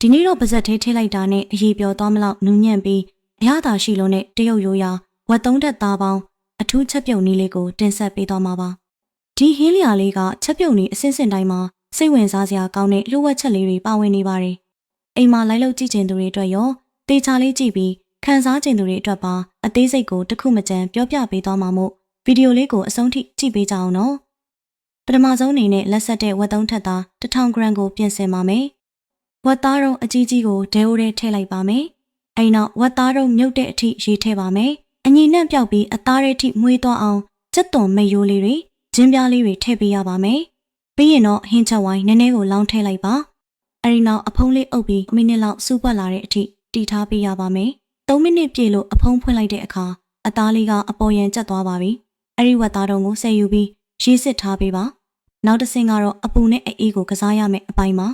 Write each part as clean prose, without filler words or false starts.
ဒီနေ့တော့ပါဇက်သေးထည့်လိုက်တာနဲ့အရေးပြောသွားမလို့နူးညံ့ပြီးအရသာရှိလုံးနဲ့တရုတ်ရိုးရာဝက်သုံးတက်သားပေါင်းအထူးချက်ပြုတ်နည်းလေးကိုတင်ဆက်ပေးသွားမှာပါဒီဟင်းလျာလေးကချက်ပြုတ်နည်းအစင်းစင်တိုင်းမှာစိတ်ဝင်စားစရာကောင်းတဲ့လှုပ်ဝက်ချက်လေးတွေပါဝင်နေပါတယ်အိမ်မှာလိုက်လို့ကြည့်ချင်သူတွေအတွက်ရောတေချာလေးကြည့်ပြီးခန်းစားချင်သူတွေအတွက်ပါအသေးစိတ်ကိုတစ်ခုမကြမ်းပြောပြပေးသွားမှာမို့ဗီဒီယိုလေးကိုအဆုံးထိကြည့်ပေးကြအောင်နော်ပထမဆုံးအနေနဲ့လက်ဆက်တဲ့ဝက်သုံးထက်သား1000 g ကိုပြင်ဆင်ပါမယ်ဝက်သားတော့အကြီးကြီးကိုဒဲအိုးထဲထည့်လိုက်ပါမယ်အဲ့နောက်ဝက်သားတော့မြုပ်တဲ့အထိရေထည့်ပါမယ်အညီနဲ့ပြောက်ပြီးအသားရဲ့အထိမွေးသွားအောင်စက်သွန်မိတ်ရိုးလေးတွေဂျင်းပြားလေးတွေထည့်ပေးရပါမယ်ပြီးရင်တော့ဟင်းချက်ဝိုင်းနည်းနည်းကိုလောင်းထည့်လိုက်ပါအဲ့ဒီနောက်အဖုံးလေးအုပ်ပြီးမိနစ်လောက်စူးပတ်လာတဲ့အထိတီထားပေးရပါမယ်3မိနစ်ပြည့်လို့အဖုံးဖွင့်လိုက်တဲ့အခါအသားလေးကအပေါ်ယံကျက်သွားပါပြီအဲ့ဒီဝက်သားတုံးကိုဆယ်ယူပြီးရေးစစ်ထားပေးပါနောက်တစ်ဆင့်ကတော့အပူနဲ့အေးကိုကစားရမယ်အပိုင်းပါ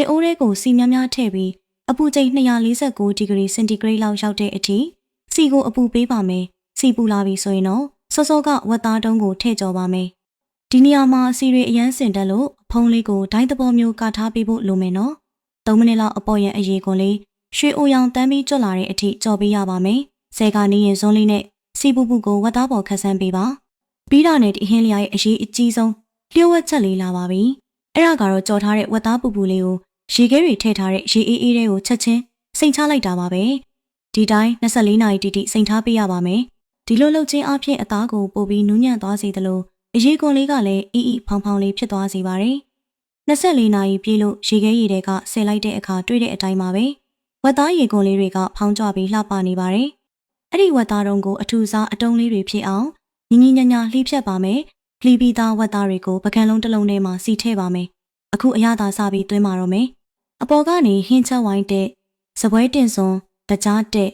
တင်အိုးလေးကိုစီများများထည့်ပြီးအပူချိန်249ဒီဂရီစင်တီဂရိတ်လောက်ရောက်တဲ့အထိစီကိုအပူပေးပါမယ်စီပူလာပြီဆိုရင်တော့စောစောကဝက်သားတုံးကိုထည့်ကြော်ပါမယ်ဒီနေရာမှာစီတွေအရန်စင်တက်လို့အဖုံးလေးကိုဒိုင်းသဘောမျိုးကထားပေးဖို့လိုမယ်နော်3မိနစ်လောက်အပေါ်ရန်အရေးကွန်လေးရွှေအိုရောင်တန်းပြီးကျွတ်လာတဲ့အထိကြော်ပေးရပါမယ်ဆဲကနေရင်ဇွန်းလေးနဲ့စီပူပူကိုဝက်သားပေါ်ခတ်ဆန်းပေးပါပြီးတာနဲ့ဒီဟင်းလျာရဲ့အရေးအကြီးဆုံးလျှို့ဝှက်ချက်လေးလာပါပြီအဲ့ဒါကတော့ကြော်ထားတဲ့ဝက်သားပူပူလေးကိုရေခဲတွေထည့်ထားတဲ့ရေအေးအေးတွေကိုချက်ချင်းစိန်ချလိုက်တာပါပဲဒီတိုင်း24နာရီတိတိစိန်ထားပေးရပါမယ်ဒီလိုလုပ်ခြင်းအပြင်အသားကိုပိုပြီးနူးညံ့သွားစေသလိုအရေးကွန်လေးကလည်းအီအီဖောင်ဖောင်လေးဖြစ်သွားစေပါတယ်24နာရီပြည့်လို့ရေခဲရည်တွေကဆယ်လိုက်တဲ့အခါတွေ့တဲ့အတိုင်းပါပဲဝက်သားရေကွန်လေးတွေကဖောင်ကျပြီးလှပနေပါတယ်အဲ့ဒီဝက်သားတုံးကိုအထူစားအတုံးလေးတွေဖြစ်အောင်ညီညီညာညာလှီးဖြတ်ပါမယ်လှီးပြီးသားဝက်သားတွေကိုပကံလုံးတစ်လုံးထဲမှာစီထည့်ပါမယ်အခုအရသာစပြီးသွင်းပါတော့မယ်အပေါ်ကနေဟင်းချက်ဝိုင်းတဲ့စပွဲတင်စွန်တကြားတဲ့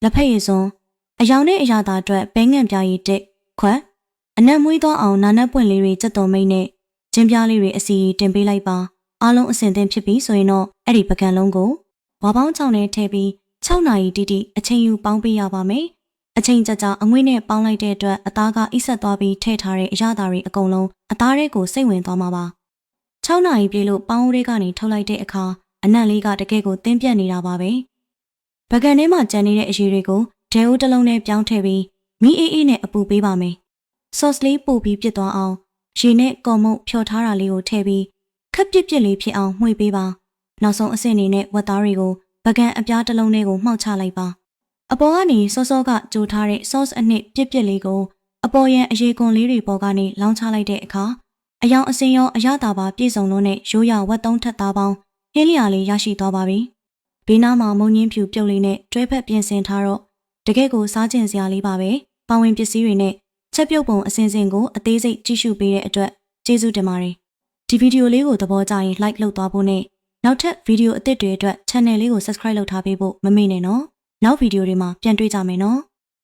လက်ဖက်ရည်စွန်အယောင်နဲ့အရသာအတွက်ပဲငံ့ပြားရည်တဲ့ခွက်အနက်မွေးသောအောင်နာနက်ပွင့်လေးတွေစက်သွန်မိတ်နဲ့ကျင်းပြားလေးတွေအစီတင်ပေးလိုက်ပါအားလုံးအဆင်သင့်ဖြစ်ပြီဆိုရင်တော့အဲ့ဒီပကံလုံးကိုဝါပေါင်းချောင်းနဲ့ထည့်ပြီး6နာရီတိတိအချိန်ယူပေါင်းပေးရပါမယ်အချိန်ကြာကြာအငွေ့နဲ့ပေါင်းလိုက်တဲ့အတွက်အသားကအိဆက်သွားပြီးထည့်ထားတဲ့အရသာတွေအကုန်လုံးအသားတွေကိုစိတ်ဝင်သွားမှာပါ6နာရီပြည့်လို့ပေါင်းဦးတွေကနေထုတ်လိုက်တဲ့အခါအနံ့လေးကတကယ်ကိုတင်းပြတ်နေတာပါပဲပကံထဲမှာကျန်နေတဲ့အရည်တွေကိုဒဲအိုးတစ်လုံးနဲ့ပြောင်းထည့်ပြီးမီးအေးအေးနဲ့အပူပေးပါမယ်ဆော့စ်လေးပို့ပြီးပြစ်သွားအောင်ရေနဲ့ကော်မုတ်ဖြော်ထားတာလေးကိုထည့်ပြီးခက်ပြစ်ပြစ်လေးဖြစ်အောင်မှွေပေးပါနောက်ဆုံးအဆင့်အနေနဲ့ဝက်သားတွေကိုပကံအပြားတစ်လုံးနဲ့ကိုမှောက်ချလိုက်ပါအပေါ်ကနေစောစောကကြိုထားတဲ့ sauce အနှစ်ပြစ်ပြစ်လေးကိုအပေါ်ရန်အရေကွန်လေးတွေပေါ်ကနေလောင်းချလိုက်တဲ့အခါအယောင်အစင်ရောအရသာပါပြည့်စုံလို့နဲ့ရိုးရဝက်သုံးထက်သားပေါင်းဟင်းလျာလေးရရှိသွားပါပြီ။ဘေးနားမှာမုံညင်းဖြူပြုတ်လေးနဲ့တွဲဖက်ပြင်ဆင်ထားတော့တကယ့်ကိုစားကျင်စရာလေးပါပဲ။ပါဝင်ပစ္စည်းတွေနဲ့ချက်ပြုတ်ပုံအစင်စင်ကိုအသေးစိတ်ကြည့်ရှုပေးတဲ့အတွက်ကျေးဇူးတင်ပါတယ်။ဒီဗီဒီယိုလေးကိုသဘောကျရင် like လုပ်သွားဖို့နဲ့နောက်ထပ်ဗီဒီယိုအသစ်တွေအတွက် channel လေးကို subscribe လုပ်ထားပေးဖို့မမေ့နဲ့နော်။နောက်ဗီဒီယိုတွေမှာပြန်တွေ့ကြမယ်နော်။